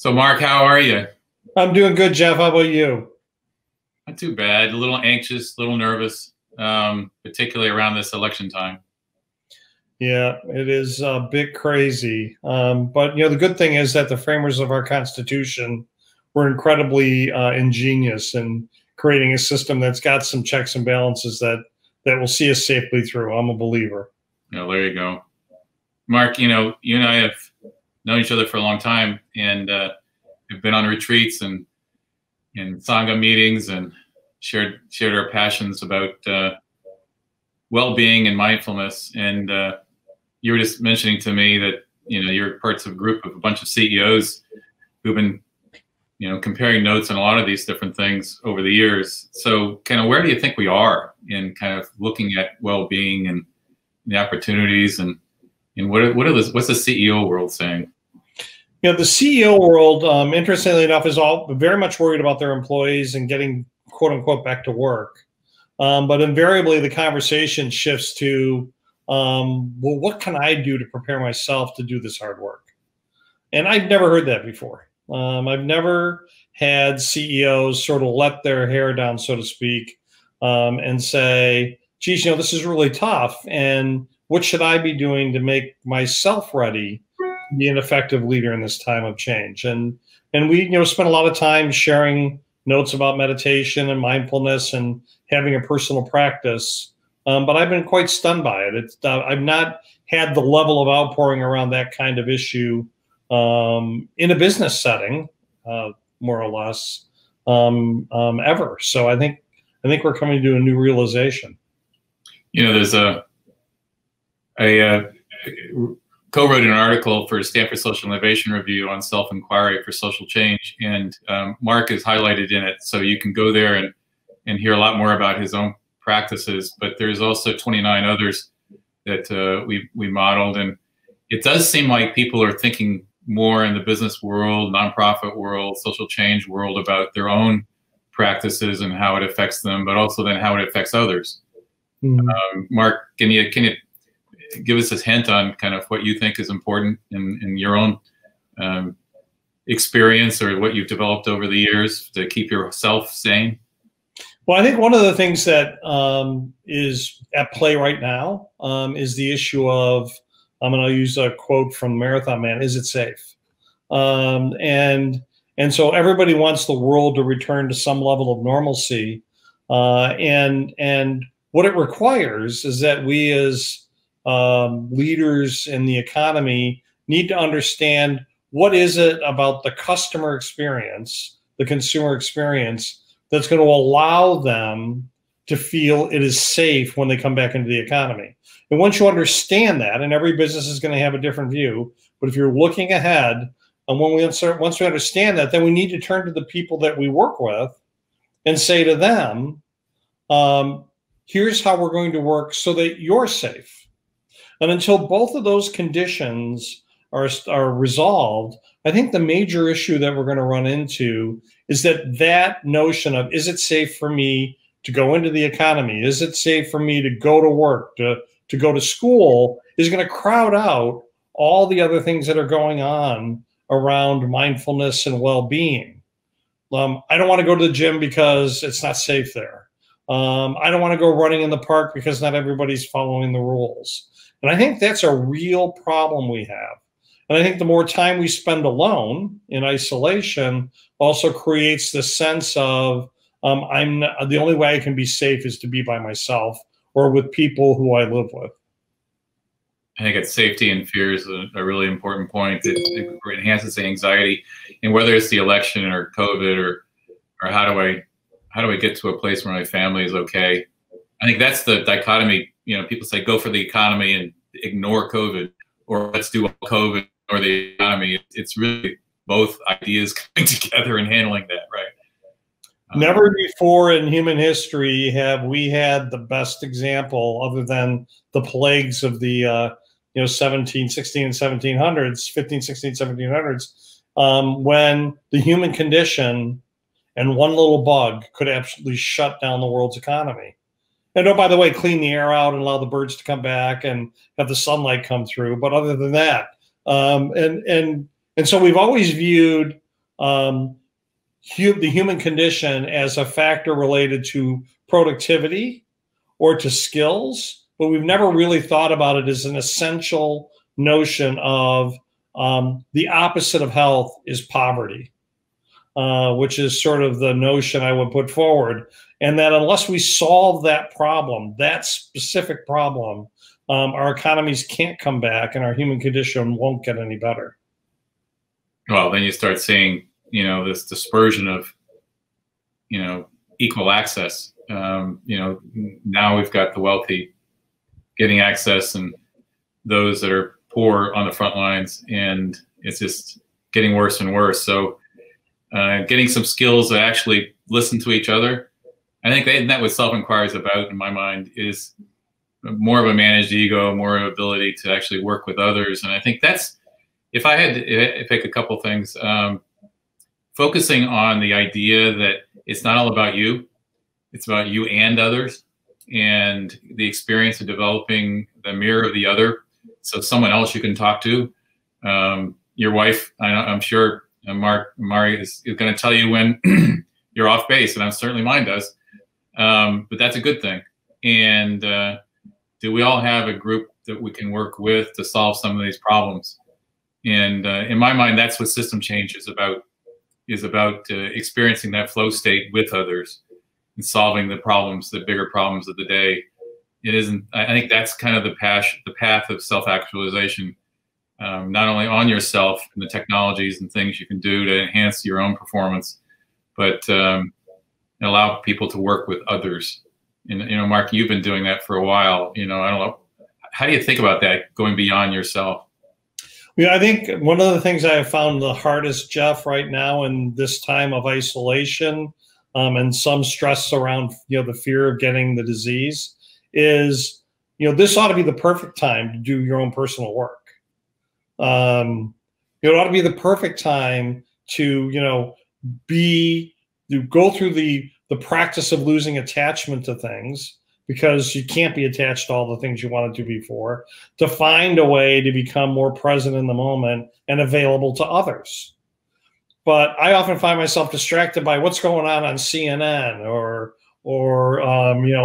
So, Mark, how are you? I'm doing good, Jeff. How about you? Not too bad. A little anxious, a little nervous, particularly around this election time. Yeah, it is a bit crazy. But, the good thing is that the framers of our Constitution were incredibly ingenious in creating a system that's got some checks and balances that will see us safely through. I'm a believer. There you go. Mark, you and I have known each other for a long time, and have been on retreats and in Sangha meetings and shared our passions about well-being and mindfulness. And you were just mentioning to me that you're parts of a group of a bunch of CEOs who've been comparing notes on a lot of these different things over the years. So kind of where do you think we are in kind of looking at well-being and the opportunities, and what's the CEO world saying? The CEO world, interestingly enough, is all very much worried about their employees and getting "quote unquote" back to work. But invariably, the conversation shifts to, well, what can I do to prepare myself to do this hard work? And I've never heard that before. I've never had CEOs sort of let their hair down, so to speak, and say, geez, this is really tough. And what should I be doing to make myself ready to be an effective leader in this time of change? And we, spent a lot of time sharing notes about meditation and mindfulness and having a personal practice. But I've been quite stunned by it. I've not had the level of outpouring around that kind of issue in a business setting, more or less, ever. So I think we're coming to a new realization. There's I co-wrote an article for Stanford Social Innovation Review on self-inquiry for social change, and Mark is highlighted in it, so you can go there and hear a lot more about his own practices. But there's also 29 others that we modeled, and it does seem like people are thinking more in the business world, nonprofit world, social change world about their own practices and how it affects them, but also then how it affects others. Mm-hmm. Mark, can you give us a hint on kind of what you think is important in your own experience, or what you've developed over the years to keep yourself sane? Well, I think one of the things that is at play right now is the issue of, I'm going to use a quote from Marathon Man, is it safe? And so everybody wants the world to return to some level of normalcy. And what it requires is that we as leaders in the economy need to understand what is it about the customer experience, the consumer experience, that's going to allow them to feel it is safe when they come back into the economy. And once you understand that, and every business is going to have a different view, but if you're looking ahead, and once we understand that, then we need to turn to the people that we work with and say to them, here's how we're going to work so that you're safe. And until both of those conditions are resolved, I think the major issue that we're going to run into is that notion of, is it safe for me to go into the economy? Is it safe for me to go to work, to go to school, is going to crowd out all the other things that are going on around mindfulness and well-being. I don't want to go to the gym because it's not safe there. I don't want to go running in the park because not everybody's following the rules. And I think that's a real problem we have. And I think the more time we spend alone in isolation also creates the sense of the only way I can be safe is to be by myself or with people who I live with. I think it's safety and fear is a really important point. It enhances the anxiety, and whether it's the election or COVID or how do I get to a place where my family is okay? I think that's the dichotomy. People say go for the economy and ignore COVID, or let's do COVID or the economy. It's really both ideas coming together and handling that, right? Never before in human history have we had the best example, other than the plagues of the 1700s, 1700s, when the human condition and one little bug could absolutely shut down the world's economy. And oh, by the way, clean the air out and allow the birds to come back and have the sunlight come through. But other than that, and so we've always viewed the human condition as a factor related to productivity or to skills, but we've never really thought about it as an essential notion of the opposite of health is poverty, which is sort of the notion I would put forward. And that unless we solve that problem, that specific problem, our economies can't come back and our human condition won't get any better. Well, then you start seeing, this dispersion of, equal access. Now we've got the wealthy getting access and those that are poor on the front lines, and it's just getting worse and worse. So getting some skills that actually listen to each other. I think that's what self-inquiry is about, in my mind, is more of a managed ego, more of ability to actually work with others. And I think that's, if I had to pick a couple things, focusing on the idea that it's not all about you, it's about you and others, and the experience of developing the mirror of the other. So someone else you can talk to. Your wife, I'm sure, Mari is going to tell you when you're off base, and certainly mine does. But that's a good thing. And do we all have a group that we can work with to solve some of these problems? And in my mind, that's what system change is about experiencing that flow state with others and solving the problems, the bigger problems of the day. It isn't. I think that's kind of the path of self-actualization, not only on yourself and the technologies and things you can do to enhance your own performance, but allow people to work with others. And Mark, you've been doing that for a while. I don't know. How do you think about that, going beyond yourself? Yeah, I think one of the things I have found the hardest, Jeff, right now in this time of isolation and some stress around the fear of getting the disease is, this ought to be the perfect time to do your own personal work. It ought to be the perfect time to go through the practice of losing attachment to things, because you can't be attached to all the things you wanted to before, to find a way to become more present in the moment and available to others. But I often find myself distracted by what's going on CNN or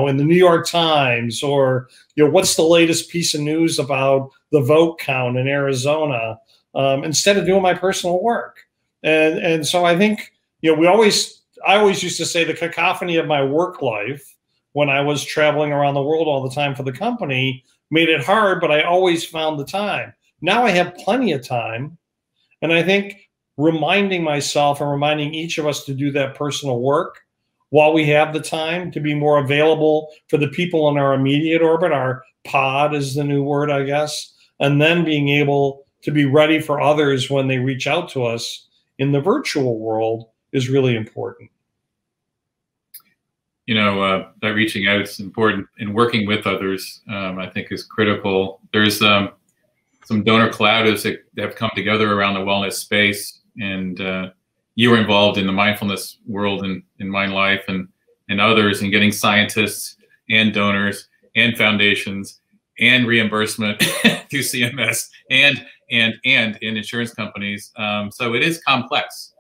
in the New York Times, or what's the latest piece of news about the vote count in Arizona, instead of doing my personal work. And so I think I always used to say the cacophony of my work life, when I was traveling around the world all the time for the company, made it hard, but I always found the time. Now I have plenty of time. And I think reminding myself and reminding each of us to do that personal work while we have the time, to be more available for the people in our immediate orbit, our pod is the new word, I guess, and then being able to be ready for others when they reach out to us in the virtual world is really important. That reaching out is important, and working with others, I think, is critical. There's some donor collaboratives that have come together around the wellness space, and you were involved in the mindfulness world in my life, and others, and getting scientists and donors and foundations and reimbursement through CMS and in insurance companies. So it is complex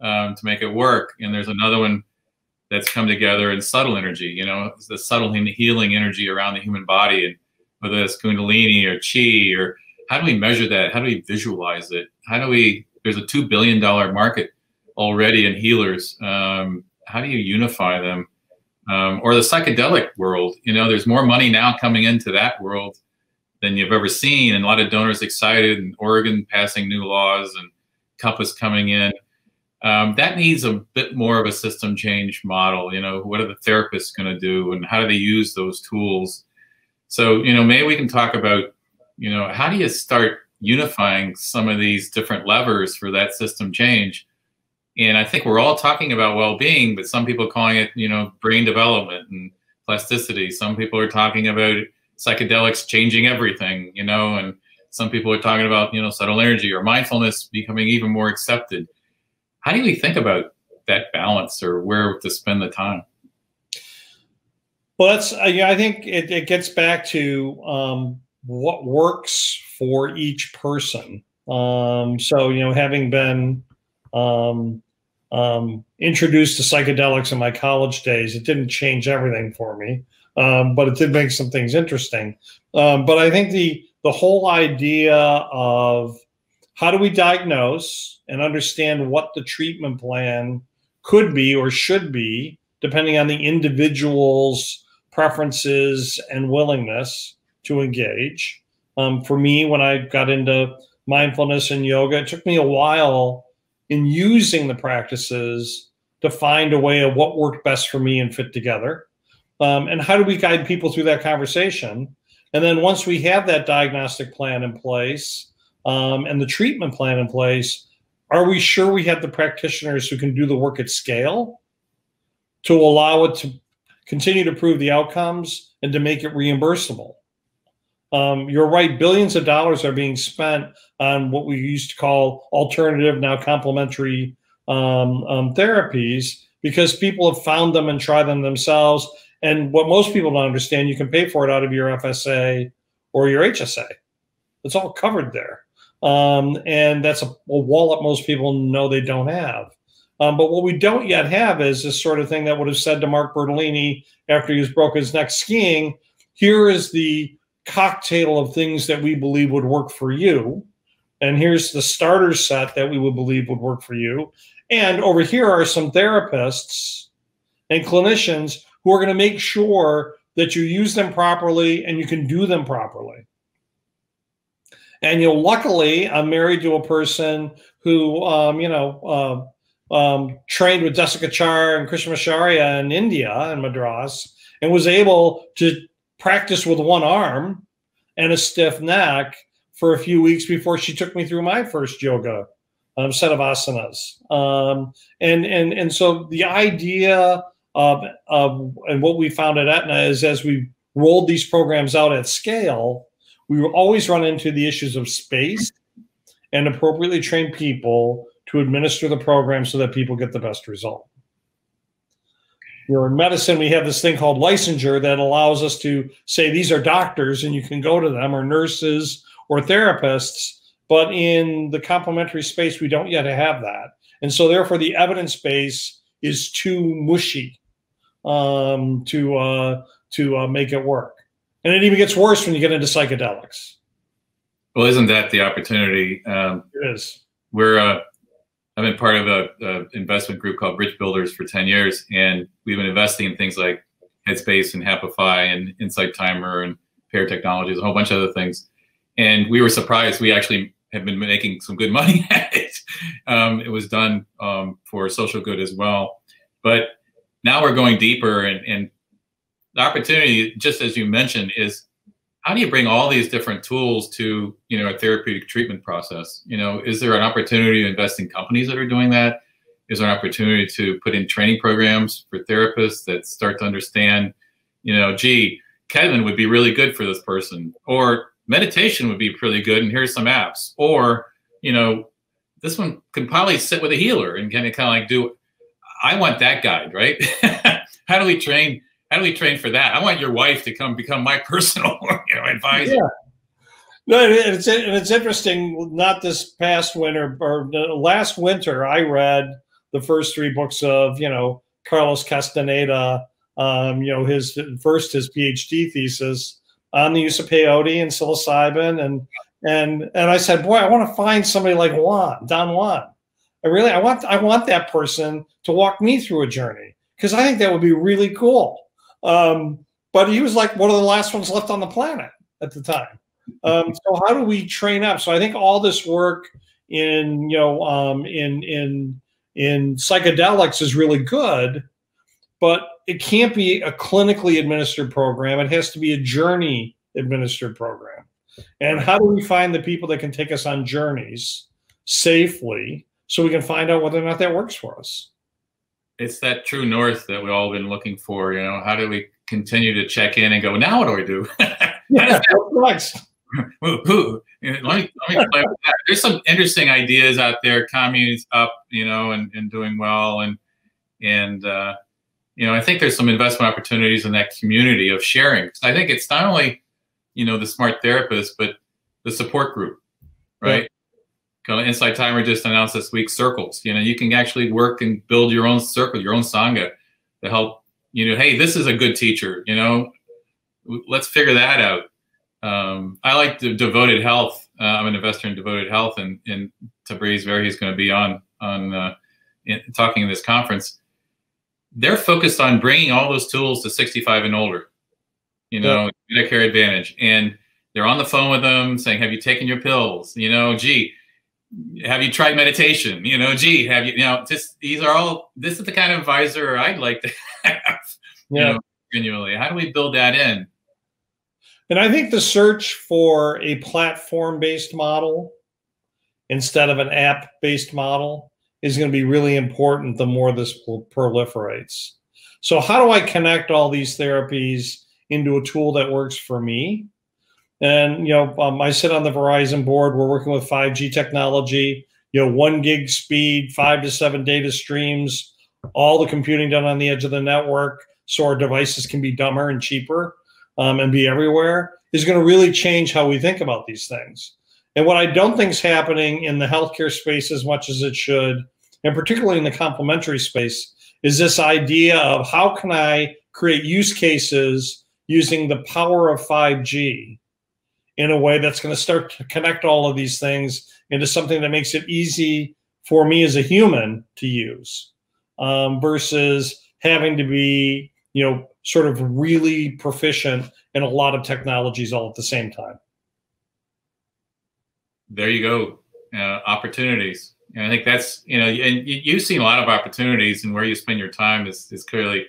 to make it work. And there's another one that's come together in subtle energy, the subtle healing energy around the human body, and whether it's Kundalini or Chi, or how do we measure that? How do we visualize it? There's a $2 billion market already in healers. How do you unify them? Or the psychedelic world, there's more money now coming into that world than you've ever seen. And a lot of donors excited, and Oregon passing new laws, and Compass coming in. That needs a bit more of a system change model. What are the therapists going to do, and how do they use those tools? So, maybe we can talk about, how do you start unifying some of these different levers for that system change? And I think we're all talking about well-being, but some people are calling it, brain development and plasticity. Some people are talking about psychedelics changing everything, and some people are talking about, subtle energy or mindfulness becoming even more accepted. How do we think about that balance, or where to spend the time? Well, I think it gets back to what works for each person. So, having been introduced to psychedelics in my college days. It didn't change everything for me, but it did make some things interesting. But I think the whole idea of how do we diagnose and understand what the treatment plan could be or should be, depending on the individual's preferences and willingness to engage. For me, when I got into mindfulness and yoga, it took me a while in using the practices to find a way of what worked best for me and fit together. And how do we guide people through that conversation? And then once we have that diagnostic plan in place and the treatment plan in place, are we sure we have the practitioners who can do the work at scale to allow it to continue to prove the outcomes and to make it reimbursable? You're right, billions of dollars are being spent on what we used to call alternative, now complementary therapies, because people have found them and tried them themselves. And what most people don't understand, you can pay for it out of your FSA or your HSA. It's all covered there. And that's a wallet most people know they don't have. But what we don't yet have is this sort of thing that would have said to Mark Bertolini after he was broke his neck skiing, here is the cocktail of things that we believe would work for you. And here's the starter set that we would believe would work for you. And over here are some therapists and clinicians who are going to make sure that you use them properly and you can do them properly. And luckily, I'm married to a person who, trained with Jessica Char and Krishnamacharya in India, in Madras, and was able to practice with one arm and a stiff neck for a few weeks before she took me through my first yoga set of asanas. And so the idea of and what we found at Aetna is as we rolled these programs out at scale, we will always run into the issues of space and appropriately trained people to administer the program so that people get the best result. In medicine, we have this thing called licensure that allows us to say these are doctors and you can go to them, or nurses or therapists. But in the complementary space, we don't yet have that. And so therefore, the evidence base is too mushy to make it work. And it even gets worse when you get into psychedelics. Well, isn't that the opportunity? It is. I've been part of a investment group called Bridge Builders for 10 years, and we've been investing in things like Headspace and Happify and Insight Timer and Pair Technologies, a whole bunch of other things. And we were surprised. We actually have been making some good money at it. It was done for social good as well. But now we're going deeper, and the opportunity, just as you mentioned, is how do you bring all these different tools to, a therapeutic treatment process? Is there an opportunity to invest in companies that are doing that? Is there an opportunity to put in training programs for therapists that start to understand, gee, Kevin would be really good for this person, or meditation would be really good, and here's some apps, or, this one could probably sit with a healer and kind of like do, I want that guide, right? How do we train for that? I want your wife to become my personal, advisor. Yeah. No, it's interesting. Not this past winter, or last winter, I read the first 3 books of, Carlos Castaneda. His PhD thesis on the use of peyote and psilocybin, and I said, boy, I want to find somebody like Don Juan. I want that person to walk me through a journey, because I think that would be really cool. But he was like one of the last ones left on the planet at the time. So how do we train up? So I think all this work in psychedelics is really good, but it can't be a clinically administered program. It has to be a journey administered program. And how do we find the people that can take us on journeys safely so we can find out whether or not that works for us? It's that true north that we've all been looking for. How do we continue to check in and go, now what do we do? Yeah, next? Let me play with that. There's some interesting ideas out there. Commune's up, and doing well, and I think there's some investment opportunities in that community of sharing. I think it's not only the smart therapist, but the support group, right? kind of Inside Timer just announced this week circles. You know, you can actually work and build your own circle, your own sangha to help, you know, hey, this is a good teacher, you know, let's figure that out. I like the Devoted Health. I'm an investor in Devoted Health, and Tabriz Verhey is going to be on talking in this conference. They're focused on bringing all those tools to 65 and older, you know, Medicare Advantage. And they're on the phone with them saying, have you taken your pills? You know, gee, have you tried meditation? You know, gee, have you, you know, just, this is the kind of advisor I'd like to have, you know, genuinely. How do we build that in? And I think the search for a platform-based model instead of an app-based model is going to be really important the more this proliferates. So how do I connect all these therapies into a tool that works for me? And, you know, I sit on the Verizon board. We're working with 5G technology, you know, 1 gig speed, 5 to 7 data streams, all the computing done on the edge of the network so our devices can be dumber and cheaper and be everywhere, is going to really change how we think about these things. And what I don't think is happening in the healthcare space as much as it should, and particularly in the complementary space, is this idea of how can I create use cases using the power of 5G in a way that's going to start to connect all of these things into something that makes it easy for me as a human to use, versus having to be, you know, sort of really proficient in a lot of technologies all at the same time. There you go. Opportunities. And I think that's, you know, and you've seen a lot of opportunities, and where you spend your time is clearly,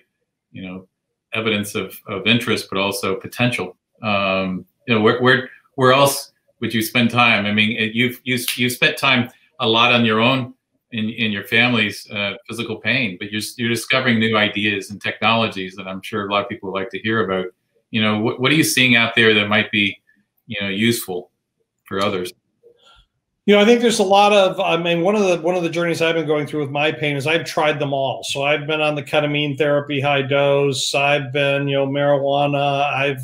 you know, evidence of interest, but also potential. You know, where else would you spend time? I mean, you've spent time a lot on your own in your family's physical pain, but you're discovering new ideas and technologies that I'm sure a lot of people would like to hear about. You know, what are you seeing out there that might be, you know, useful for others? You know, I think there's a lot of, I mean, one of the journeys I've been going through with my pain is I've tried them all. So I've been on the ketamine therapy, high dose. I've been, you know, marijuana. I've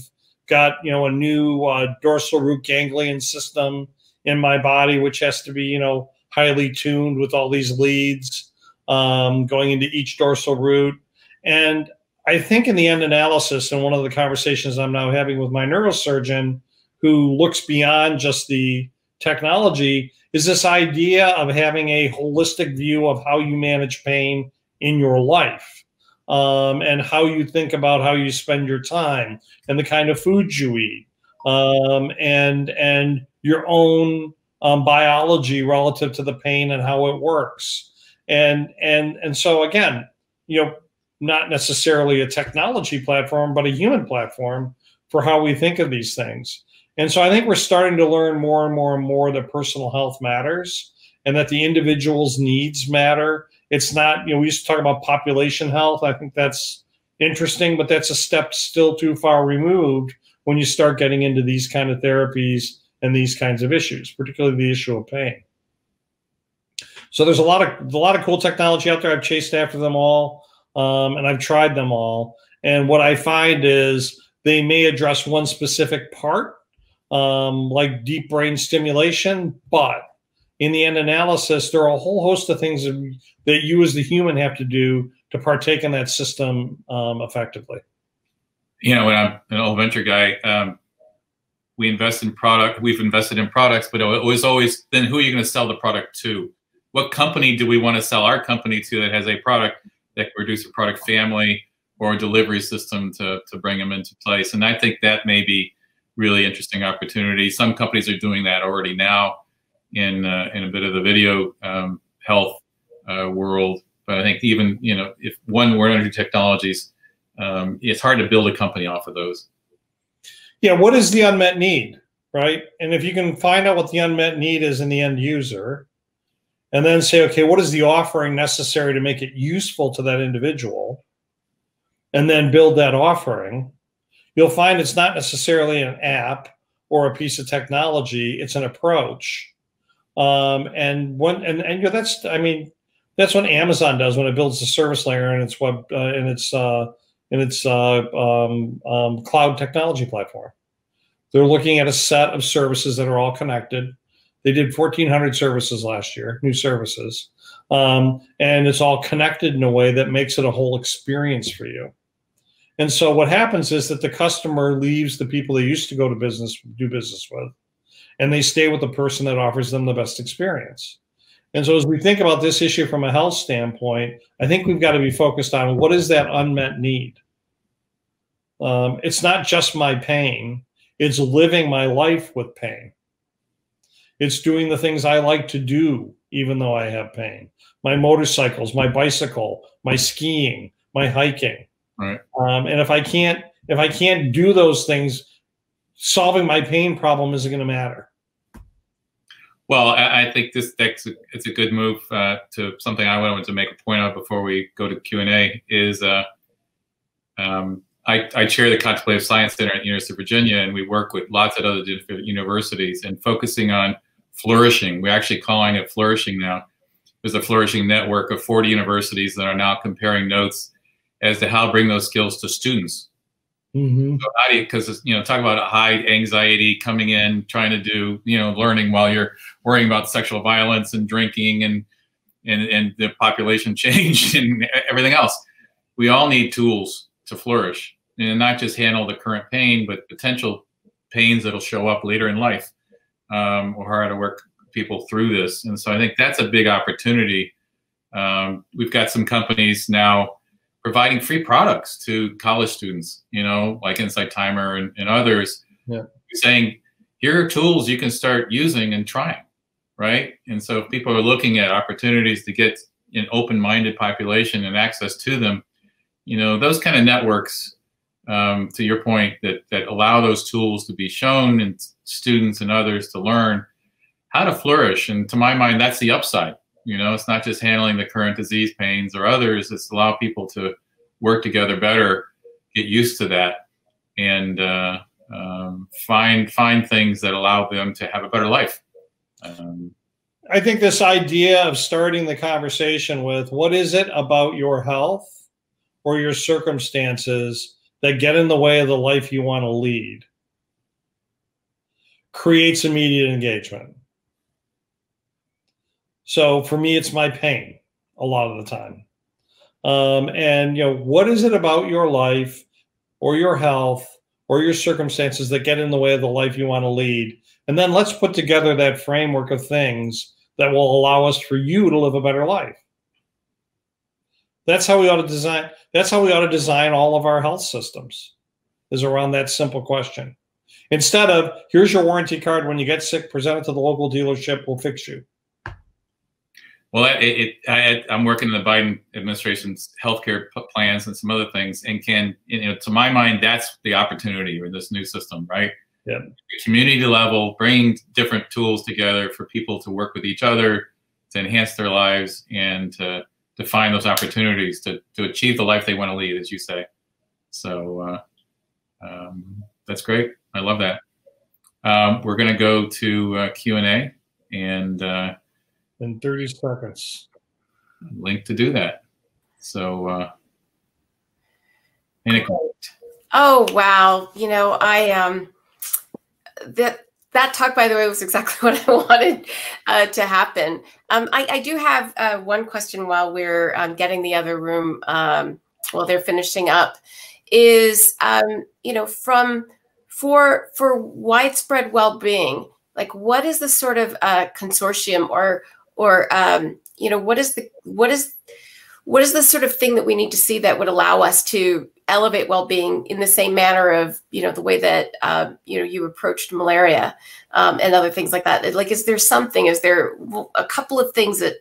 got, you know, a new dorsal root ganglion system in my body, which has to be, you know, highly tuned with all these leads going into each dorsal root. And I think in the end analysis, and one of the conversations I'm now having with my neurosurgeon, who looks beyond just the technology, is this idea of having a holistic view of how you manage pain in your life, and how you think about how you spend your time and the kind of foods you eat, and your own biology relative to the pain and how it works. And so again, you know, not necessarily a technology platform, but a human platform for how we think of these things. And so I think we're starting to learn more and more and more that personal health matters and that the individual's needs matter. It's not, you know, we used to talk about population health. I think that's interesting, but that's a step still too far removed when you start getting into these kind of therapies and these kinds of issues, particularly the issue of pain. So there's a lot of cool technology out there. I've chased after them all, and I've tried them all. And what I find is they may address one specific part, like deep brain stimulation, but in the end analysis, there are a whole host of things that you as the human have to do to partake in that system effectively. You know, when I'm an old venture guy, we've invested in products, but it was always, then who are you going to sell the product to? What company do we want to sell our company to that has a product that can produce a product family or a delivery system to bring them into place? And I think that may be really interesting opportunity. Some companies are doing that already now in a bit of the video health world. But I think even, you know, if we're energy technologies, it's hard to build a company off of those. Yeah, what is the unmet need, right? And if you can find out what the unmet need is in the end user, and then say, okay, what is the offering necessary to make it useful to that individual, and then build that offering, you'll find it's not necessarily an app or a piece of technology, it's an approach. And you know, that's, I mean, that's what Amazon does when it builds the service layer in its web cloud technology platform. They're looking at a set of services that are all connected. They did 1,400 services last year, new services. And it's all connected in a way that makes it a whole experience for you. And so what happens is that the customer leaves the people they used to do business with, and they stay with the person that offers them the best experience. And so as we think about this issue from a health standpoint, I think we've got to be focused on what is that unmet need. It's not just my pain. It's living my life with pain. It's doing the things I like to do, even though I have pain. My motorcycles, my bicycle, my skiing, my hiking. Right. And if I can't do those things, solving my pain problem isn't going to matter. Well, I think it's a good move to something I wanted to make a point of before we go to Q&A is I chair the Contemplative Science Center at the University of Virginia, and we work with lots of other different universities and focusing on flourishing. We're actually calling it flourishing now. There's a flourishing network of 40 universities that are now comparing notes as to how to bring those skills to students. Mm-hmm. So how do you, because talk about a high anxiety coming in, trying to do learning while you're worrying about sexual violence and drinking and the population change and everything else. We all need tools to flourish and not just handle the current pain, but potential pains that'll show up later in life, or how to work people through this. And so I think that's a big opportunity. We've got some companies now providing free products to college students, like Insight Timer and others, saying, here are tools you can start using and trying, right? And so if people are looking at opportunities to get an open-minded population and access to them, those kind of networks, to your point, that allow those tools to be shown and students and others to learn how to flourish. And to my mind, that's the upside. It's not just handling the current disease pains or others. It's allow people to work together better, get used to that, and find things that allow them to have a better life. I think this idea of starting the conversation with what is it about your health or your circumstances that get in the way of the life you want to lead creates immediate engagement. So for me, it's my pain a lot of the time. What is it about your life or your health or your circumstances that get in the way of the life you want to lead? And then let's put together that framework of things that will allow us for you to live a better life. That's how we ought to design. That's how we ought to design all of our health systems, is around that simple question. Instead of, here's your warranty card. When you get sick, present it to the local dealership. We'll fix you. Well, I'm working in the Biden administration's healthcare plans and some other things, and to my mind, that's the opportunity with this new system, right? Yeah. Community level, bringing different tools together for people to work with each other, to enhance their lives, and to find those opportunities to achieve the life they want to lead, as you say. So that's great. I love that. We're going to go to Q&A, and in 30 seconds. Link to do that. So, oh, wow. That talk, by the way, was exactly what I wanted to happen. I do have one question while we're getting the other room, while they're finishing up, is, for widespread well-being, like what is the sort of consortium or what is the sort of thing that we need to see that would allow us to elevate well-being in the same manner of, the way that, you approached malaria and other things like that? Like, is there a couple of things that,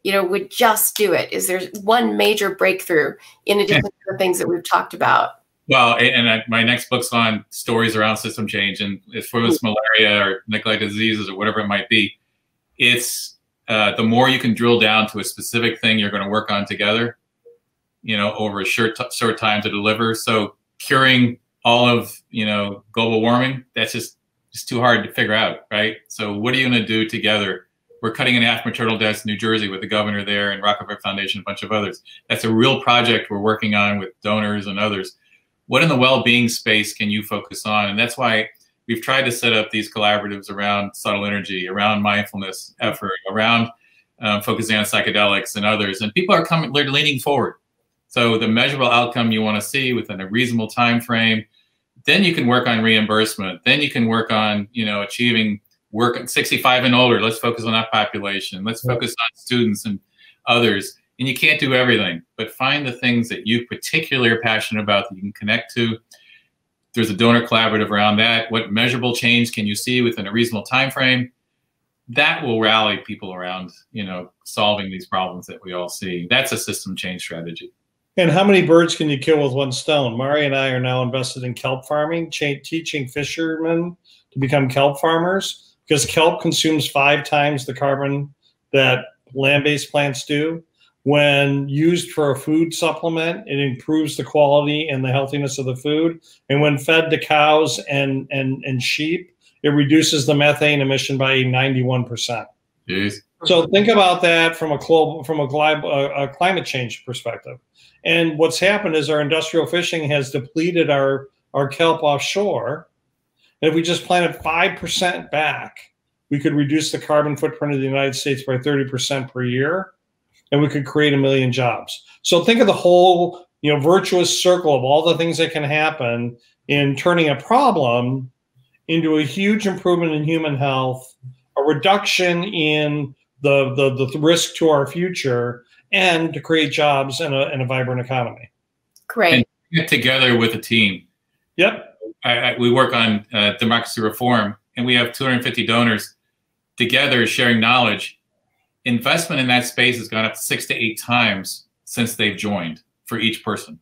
would just do it? Is there one major breakthrough in addition to the things that we've talked about? Well, and my next book's on stories around system change, and if it was malaria or neglected diseases or whatever it might be, it's the more you can drill down to a specific thing you're going to work on together, over a short time to deliver. So curing all of, global warming, that's just too hard to figure out, right? So what are you going to do together? We're cutting in half maternal deaths in New Jersey with the governor there and Rockefeller Foundation, a bunch of others. That's a real project we're working on with donors and others. What in the well-being space can you focus on? And that's why we've tried to set up these collaboratives around subtle energy, around mindfulness effort, around focusing on psychedelics and others. And people are coming, they're leaning forward. So the measurable outcome you want to see within a reasonable time frame, then you can work on reimbursement. Then you can work on, achieving work at 65 and older. Let's focus on that population. Let's focus on students and others. And you can't do everything, but find the things that you particularly are passionate about that you can connect to. There's a donor collaborative around that. What measurable change can you see within a reasonable time frame? That will rally people around, solving these problems that we all see. That's a system change strategy. And how many birds can you kill with one stone? Mari and I are now invested in kelp farming, teaching fishermen to become kelp farmers, because kelp consumes 5 times the carbon that land-based plants do. When used for a food supplement, it improves the quality and the healthiness of the food. And when fed to cows and sheep, it reduces the methane emission by 91%. Jeez. So think about that from a climate change perspective. And what's happened is our industrial fishing has depleted our kelp offshore. And if we just planted 5% back, we could reduce the carbon footprint of the United States by 30% per year, and we could create 1 million jobs. So think of the whole, virtuous circle of all the things that can happen in turning a problem into a huge improvement in human health, a reduction in the risk to our future, and to create jobs in a vibrant economy. Great. And get together with a team. Yep. We work on democracy reform, and we have 250 donors together sharing knowledge. Investment in that space has gone up 6 to 8 times since they've joined for each person.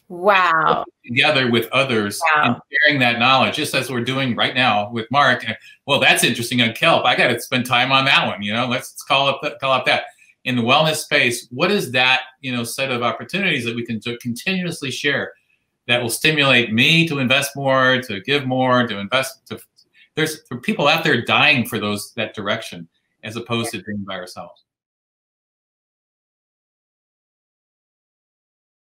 Wow. Together with others and sharing that knowledge, just as we're doing right now with Mark. Well, that's interesting on kelp. I got to spend time on that one. Let's call up that. In the wellness space, what is that, set of opportunities that we can continuously share that will stimulate me to invest more, to give more, to invest? There's people out there dying for that direction, as opposed to doing by ourselves.